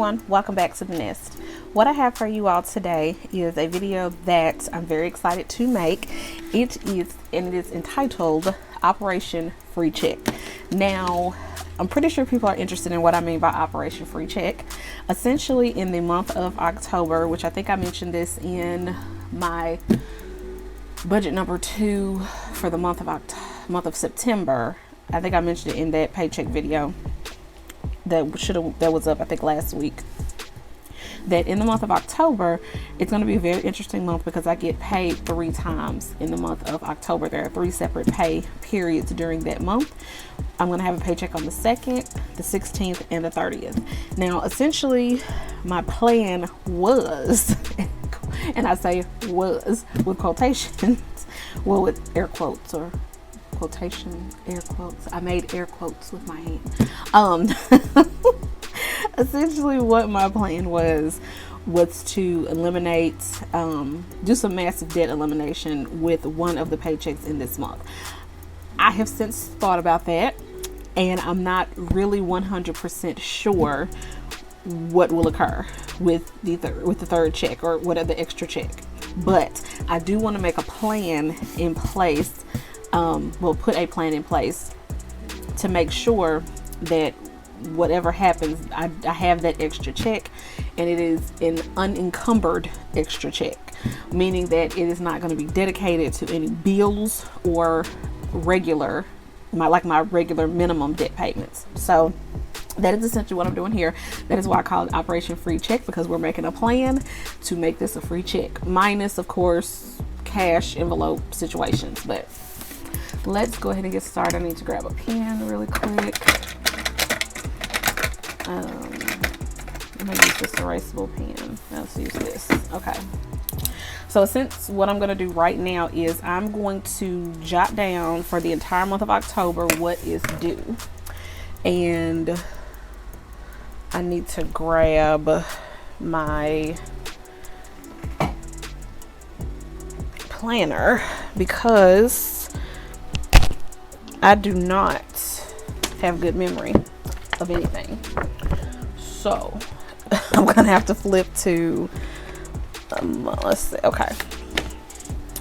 everyone, welcome back to the Nest. What I have for you all today is a video that I'm very excited to make. It is entitled Operation Free Check. Now, I'm pretty sure people are interested in what I mean by Operation Free Check. Essentially, in the month of October, which I think I mentioned this in my budget number 2 for the month of September. I think I mentioned it in that paycheck video that was up, I think, last week. That in the month of October, it's going to be a very interesting month because I get paid 3 times in the month of October. There are 3 separate pay periods during that month. I'm going to have a paycheck on the 2nd, the 16th, and the 30th. Now, essentially, my plan was, and I say was with quotations, well, with air quotes or quotation, air quotes. I made air quotes with my hand. Essentially what my plan was to eliminate, do some massive debt elimination with one of the paychecks in this month. I have since thought about that, and I'm not really 100% sure what will occur with the third check or whatever the extra check. But I do want to make a plan in place. Put a plan in place to make sure that whatever happens, I have that extra check, and it is an unencumbered extra check, meaning that it is not going to be dedicated to any bills or my regular minimum debt payments. So that is essentially what I'm doing here. That is why I call it Operation Free Check, because we're making a plan to make this a free check, minus, of course, cash envelope situations. But let's go ahead and get started. I need to grab a pen really quick. I'm gonna use this erasable pen. Let's use this. Okay. So since what I'm gonna do right now is I'm going to jot down for the entire month of October what is due. And I need to grab my planner because I do not have good memory of anything. So I'm gonna have to flip to let's see. Okay,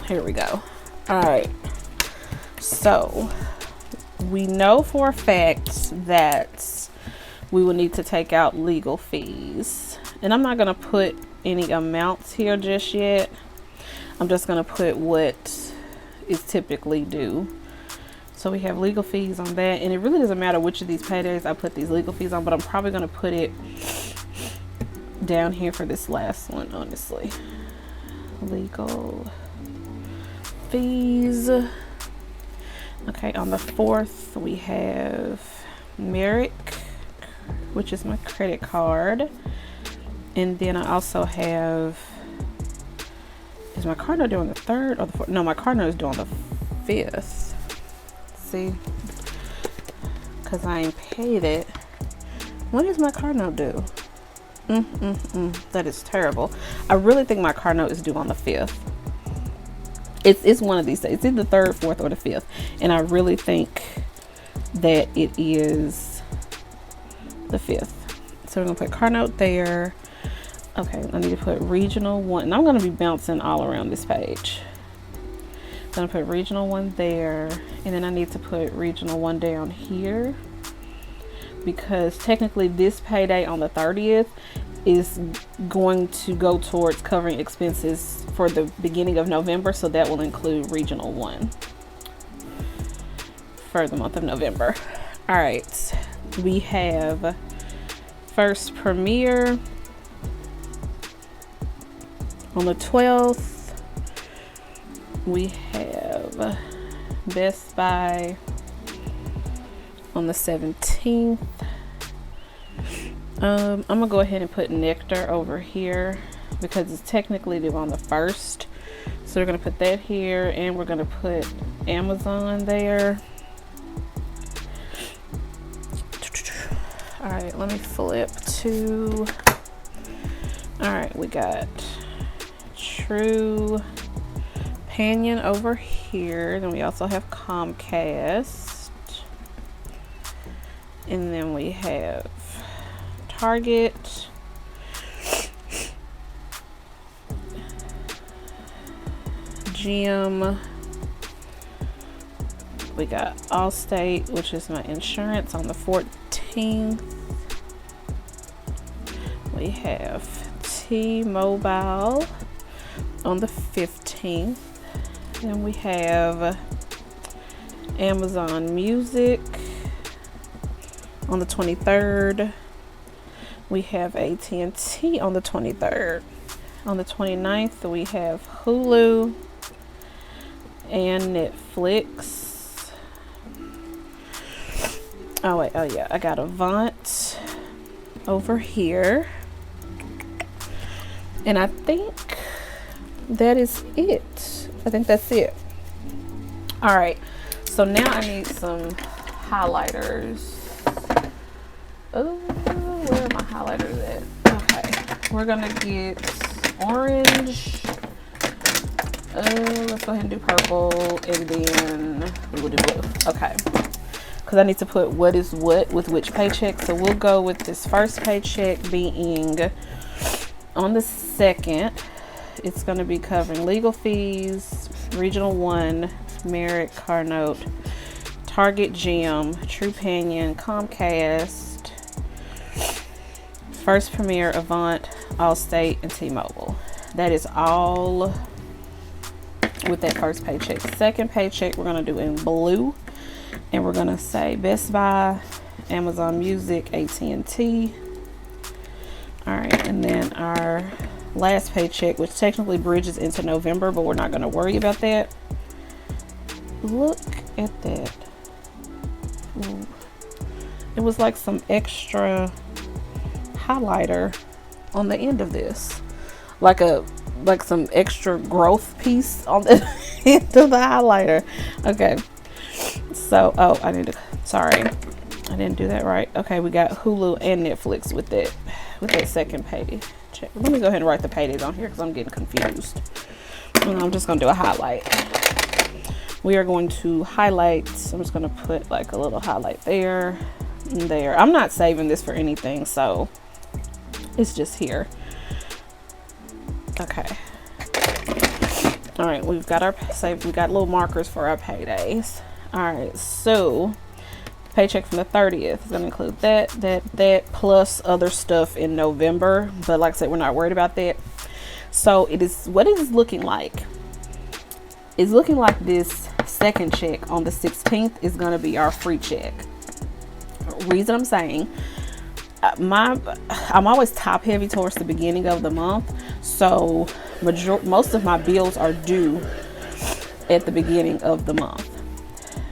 here we go. All right, so we know for a fact that we will need to take out legal fees, and I'm not gonna put any amounts here just yet. I'm just gonna put what is typically due. So we have legal fees on that, and it really doesn't matter which of these paydays I put these legal fees on, but I'm probably going to put it down here for this last one, honestly. Legal fees. Okay, on the 4th we have Merrick, which is my credit card, and then I also have, is my card note due on the 3rd or the 4th? No, my card note is due on the 5th. Because I ain't paid it. When is my car note due? That is terrible. I really think my car note is due on the 5th. It's one of these days. It's either the 3rd, 4th, or the 5th, and I really think that it is the 5th. So we're gonna put car note there. Okay, I need to put regional 1, and I'm gonna be bouncing all around this page. Gonna put regional 1 there, and then I need to put regional 1 down here, because technically this payday on the 30th is going to go towards covering expenses for the beginning of November, so that will include regional 1 for the month of November. All right, we have First Premier on the 12th. We have Best Buy on the 17th. I'm gonna go ahead and put Nectar over here because it's technically due on the 1st. So we're gonna put that here, and we're gonna put Amazon there. All right, let me flip to, all right, we got True Companion over here. Then we also have Comcast, and then we have Target, gym. We got Allstate, which is my insurance, on the 14th. We have T-Mobile on the 15th. And we have Amazon Music on the 23rd. We have AT&T on the 23rd. On the 29th, we have Hulu and Netflix. Oh wait, oh yeah, I got Avant over here. And I think that is it. I think that's it. All right, so now I need some highlighters. Oh, where are my highlighters at? Okay, we're gonna get orange. Let's go ahead and do purple, and then we will do blue. Okay, because I need to put what is what with which paycheck. So we'll go with this first paycheck being on the 2nd. It's going to be covering legal fees, Regional 1, Merit, Car Note, Target Gym, Trupanion, Comcast, First Premier, Avant, Allstate, and T-Mobile. That is all with that first paycheck. Second paycheck we're going to do in blue, and we're going to say Best Buy, Amazon Music, AT&T. All right, and then our last paycheck, which technically bridges into November, but we're not going to worry about that. Look at that. Ooh. It was like some extra highlighter on the end of this, like some extra growth piece on the end of the highlighter. Okay, so sorry, I didn't do that right. Okay, we got Hulu and Netflix with that second payday check. Let me go ahead and write the paydays on here because I'm getting confused. And I'm just gonna do a highlight. We are going to highlight. I'm just gonna put like a little highlight there and there. I'm not saving this for anything, so it's just here. Okay. All right, we've got our save. We got little markers for our paydays. All right, so paycheck from the 30th is going to include that plus other stuff in November. But like I said, we're not worried about that. So it is what it is looking like. It's looking like this second check on the 16th is going to be our free check. Reason I'm saying, I'm always top heavy towards the beginning of the month, so most of my bills are due at the beginning of the month.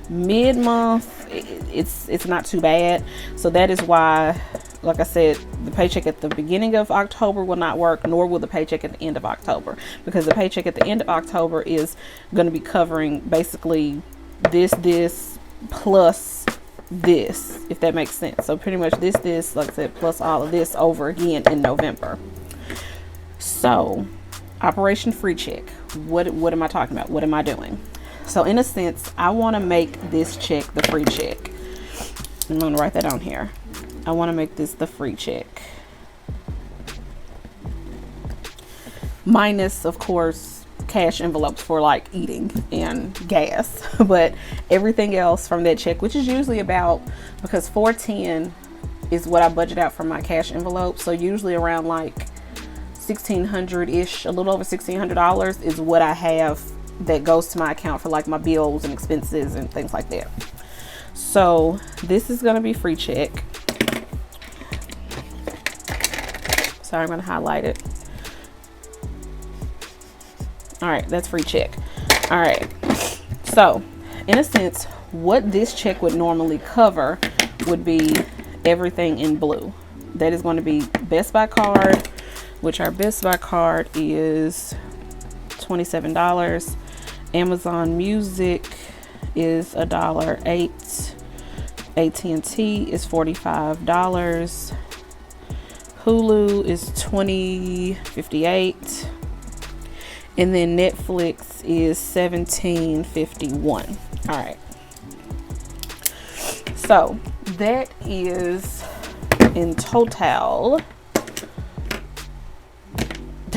Mid-month, it's not too bad. So that is why, like I said, the paycheck at the beginning of October will not work, nor will the paycheck at the end of October, because the paycheck at the end of October is going to be covering basically this plus this, if that makes sense. So pretty much this, like I said, plus all of this over again in November. So Operation Free Check. What am I talking about? What am I doing? So in a sense, I want to make this check the free check. I'm going to write that on here. I want to make this the free check. Minus, of course, cash envelopes for like eating and gas. But everything else from that check, which is usually about, because $410 is what I budget out for my cash envelope. So usually around like $1,600-ish, a little over $1,600 is what I have that goes to my account for like my bills and expenses and things like that. So this is going to be free check. Sorry, I'm going to highlight it. All right, that's free check. All right, so in a sense, what this check would normally cover would be everything in blue. That is going to be Best Buy card, which our Best Buy card is $27. Amazon Music is $1.08. AT&T is $45. Hulu is $20.58. And then Netflix is $17.51. All right. So that is in total.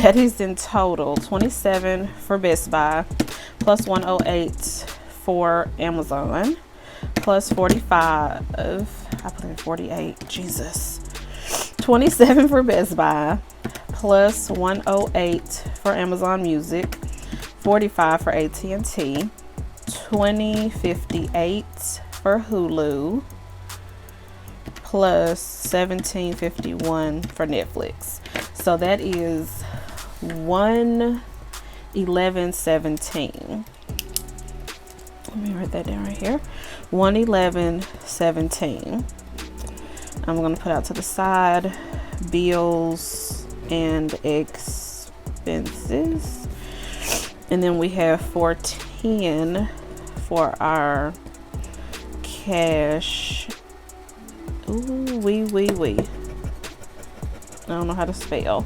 that is in total 27 for Best Buy, plus 108 for Amazon, plus 45. I put in 48. Jesus. 27 for Best Buy, plus 108 for Amazon Music, 45 for AT&T, 2058 for Hulu, plus 1751 for Netflix. So that is 111.17. Let me write that down right here. 111.17. I'm going to put out to the side bills and expenses. And then we have 410 for our cash. Ooh, wee. I don't know how to spell.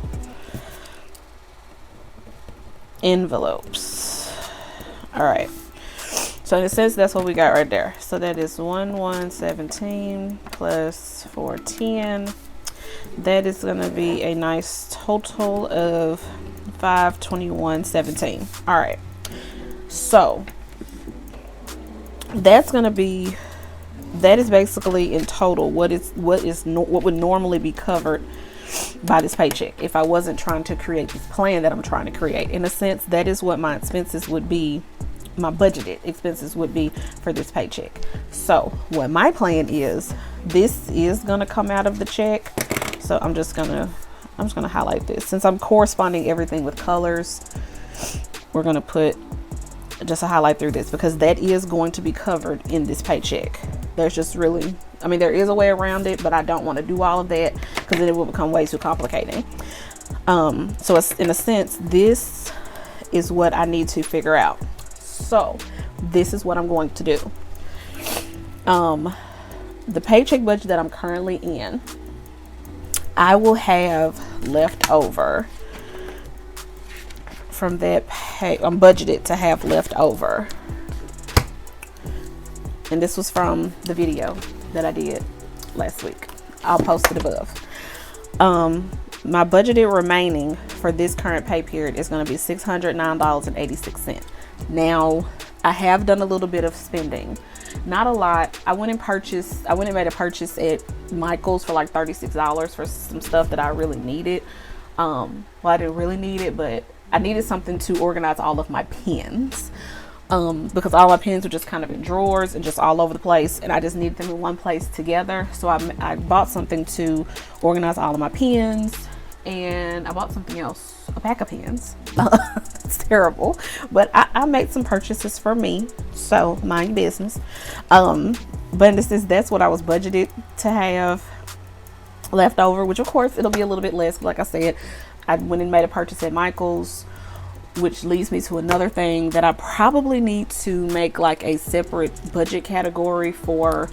Envelopes. All right. So in a sense, that's what we got right there. So that is 1117 plus 410. That is going to be a nice total of 521.17. All right. So that's going to be, that is basically in total what would normally be covered by this paycheck if I wasn't trying to create this plan that I'm trying to create. In a sense, that is what my expenses would be. My budgeted expenses would be for this paycheck. So what my plan is, this is going to come out of the check. So I'm just going to highlight this. Since I'm corresponding everything with colors, we're going to put just a highlight through this because that is going to be covered in this paycheck. There's just really, I mean, there is a way around it, but I don't want to do all of that because then it will become way too complicating. So it's, in a sense, this is what I need to figure out. So this is what I'm going to do. The paycheck budget that I'm currently in, I will have left over from that pay. I'm budgeted to have left over. And this was from the video that I did last week. I'll post it above. My budgeted remaining for this current pay period is going to be $609.86. Now, I have done a little bit of spending, not a lot. I went and made a purchase at Michael's for like $36 for some stuff that I really needed. Well, I didn't really need it, but I needed something to organize all of my pens. Because all my pens were just kind of in drawers and just all over the place, and I just needed them in one place together. So I bought something to organize all of my pens, and I bought something else, a pack of pens. It's terrible, but I made some purchases for me, so mind your business. But that's what I was budgeted to have left over, which of course it'll be a little bit less. Like I said, I went and made a purchase at Michael's, which leads me to another thing that I probably need to make like a separate budget category for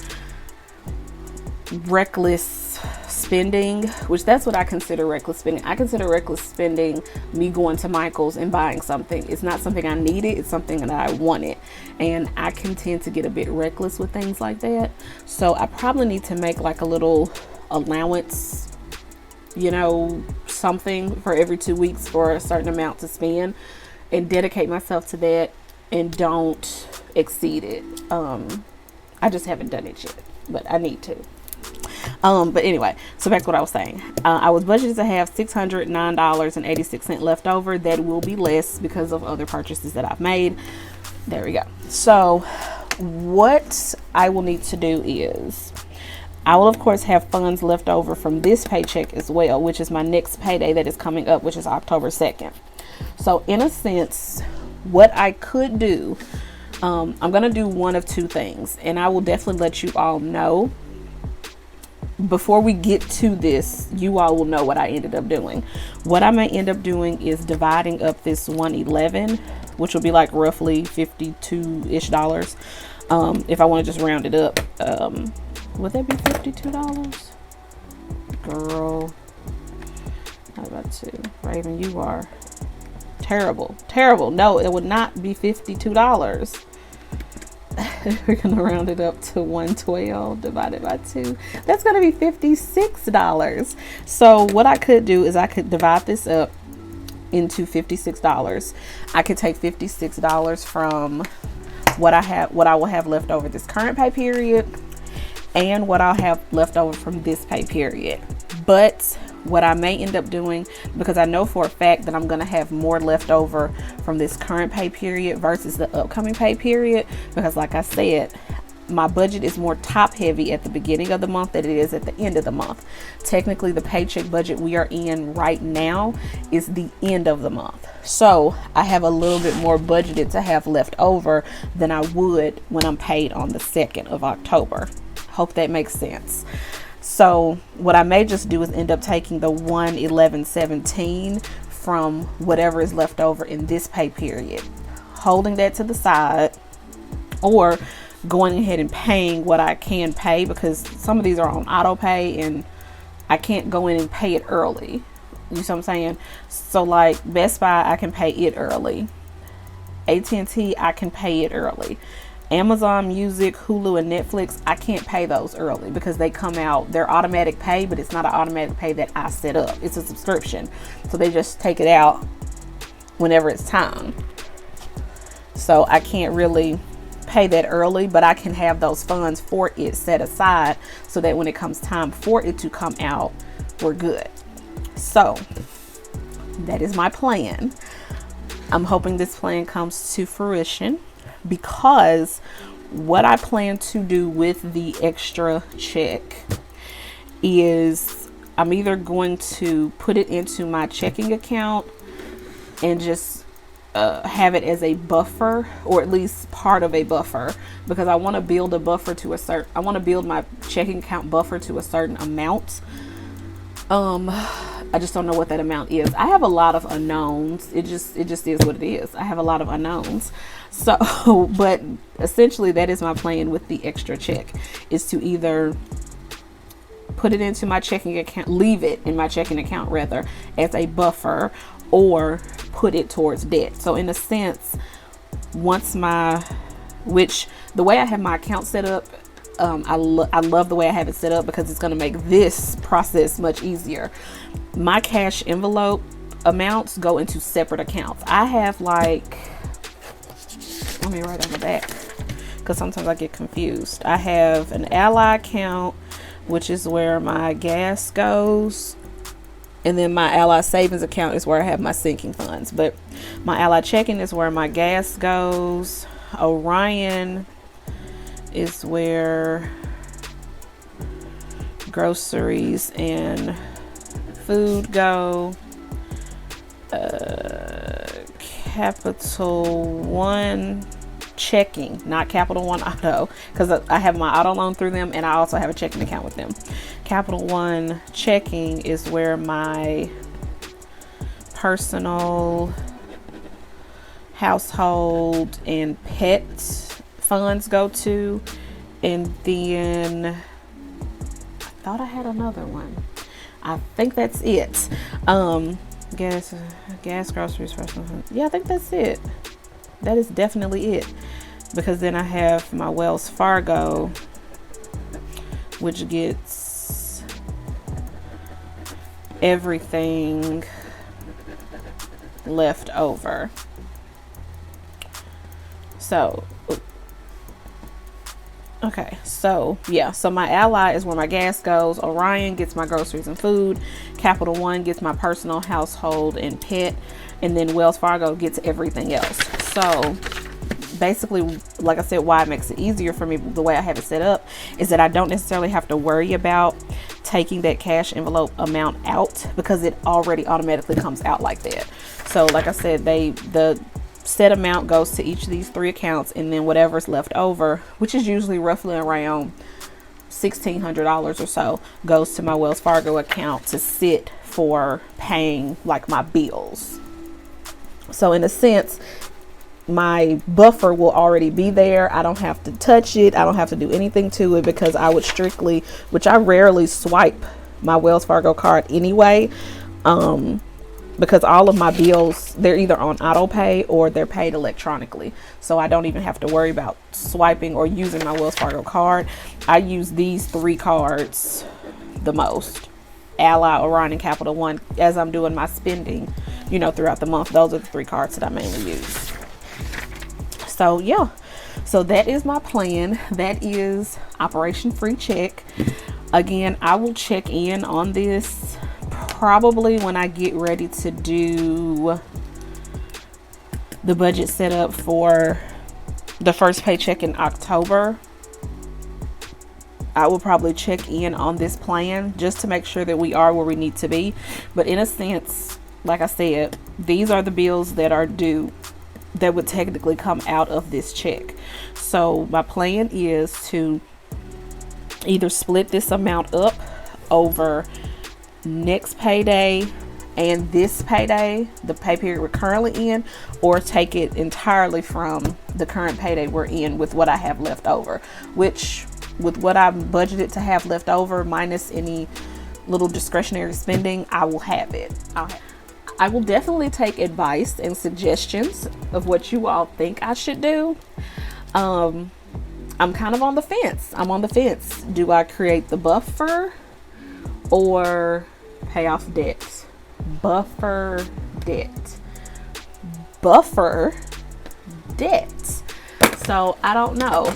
reckless spending, which that's what I consider reckless spending. I consider reckless spending me going to Michael's and buying something. It's not something I needed, it's something that I wanted, and I can tend to get a bit reckless with things like that. So I probably need to make like a little allowance, you know, something for every 2 weeks for a certain amount to spend, and dedicate myself to that and don't exceed it. I just haven't done it yet, but I need to. But anyway, so back to what I was saying. I was budgeted to have $609.86 left over. That will be less because of other purchases that I've made. There we go. So what I will need to do is, I will of course have funds left over from this paycheck as well, which is my next payday that is coming up, which is October 2nd. So in a sense, what I could do, I'm going to do one of two things, and I will definitely let you all know. Before we get to this, you all will know what I ended up doing. What I may end up doing is dividing up this 111, which will be like roughly $52-ish. If I want to just round it up, would that be $52? Girl, how about to? Raven, you are terrible. No, it would not be $52. We're gonna round it up to 112 divided by 2. That's gonna be $56. So what I could do is I could divide this up into $56. I could take $56 from what I will have left over this current pay period and what I'll have left over from this pay period. But what I may end up doing, because I know for a fact that I'm going to have more left over from this current pay period versus the upcoming pay period, because like I said, my budget is more top heavy at the beginning of the month than it is at the end of the month. Technically, the paycheck budget we are in right now is the end of the month. So I have a little bit more budgeted to have left over than I would when I'm paid on the 2nd of October. Hope that makes sense. So what I may just do is end up taking the 1/11/17 from whatever is left over in this pay period, holding that to the side, or going ahead and paying what I can pay, because some of these are on auto pay and I can't go in and pay it early. You see what I'm saying? So like Best Buy, I can pay it early. AT&T, I can pay it early. Amazon Music, Hulu, and Netflix, I can't pay those early because they come out, they're automatic pay, but it's not an automatic pay that I set up. It's a subscription. So they just take it out whenever it's time. So I can't really pay that early, but I can have those funds for it set aside so that when it comes time for it to come out, we're good. So that is my plan. I'm hoping this plan comes to fruition, because what I plan to do with the extra check is I'm either going to put it into my checking account and just have it as a buffer, or at least part of a buffer, because I want to build a buffer to I want to build my checking account buffer to a certain amount. I just don't know what that amount is. I have a lot of unknowns. It just is what it is. I have a lot of unknowns. So, but essentially that is my plan with the extra check, is to either put it into my checking account, leave it in my checking account rather, as a buffer, or put it towards debt. So in a sense, once the way I have my account set up, I love the way I have it set up, because it's going to make this process much easier. My cash envelope amounts go into separate accounts. I have like, let me write on the back, because sometimes I get confused. I have an Ally account, which is where my gas goes. And then my Ally savings account is where I have my sinking funds. But my Ally checking is where my gas goes. Orion is where groceries and food go. Capital One checking, not Capital One Auto, because I have my auto loan through them and I also have a checking account with them. Capital One checking is where my personal, household, and pet funds go to. And then I thought I had another one. I think that's it. Gas, groceries, personal funds. Yeah, I think that's it. That is definitely it. Because then I have my Wells Fargo, which gets everything left over. So, okay, so yeah, so my Ally is where my gas goes. Orion gets my groceries and food. Capital One gets my personal, household, and pet. And then Wells Fargo gets everything else. So basically, like I said, why it makes it easier for me the way I have it set up is that I don't necessarily have to worry about taking that cash envelope amount out, because it already automatically comes out like that. So like I said, the set amount goes to each of these three accounts, and then whatever's left over, which is usually roughly around $1,600 or so, goes to my Wells Fargo account to sit for paying like my bills. So in a sense, my buffer will already be there. I don't have to touch it. I don't have to do anything to it, because I would strictly, which I rarely swipe my Wells Fargo card anyway, because all of my bills, they're either on auto pay or they're paid electronically. So I don't even have to worry about swiping or using my Wells Fargo card. I use these three cards the most. Ally, Orion, and Capital One as I'm doing my spending, you know, throughout the month. Those are the 3 cards that I mainly use. So yeah, so that is my plan. That is Operation Free Check. Again, I will check in on this probably when I get ready to do the budget setup for the first paycheck in October. I will probably check in on this plan just to make sure that we are where we need to be. But in a sense, like I said, these are the bills that are due that would technically come out of this check. So my plan is to either split this amount up over next payday and this payday, the pay period we're currently in, or take it entirely from the current payday we're in with what I have left over, which with what I'm budgeted to have left over minus any little discretionary spending, I will have it. I will definitely take advice and suggestions of what you all think I should do. I'm kind of on the fence. I'm on the fence. Do I create the buffer or pay off debt? Buffer, debt. Buffer, debt. So I don't know.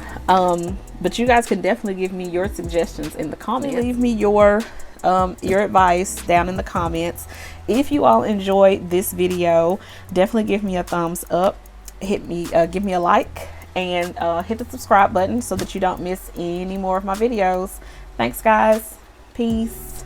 But you guys can definitely give me your suggestions in the comments. Leave me your advice down in the comments. If you all enjoyed this video, definitely give me a thumbs up. Give me a like, and hit the subscribe button so that you don't miss any more of my videos. Thanks guys. Peace.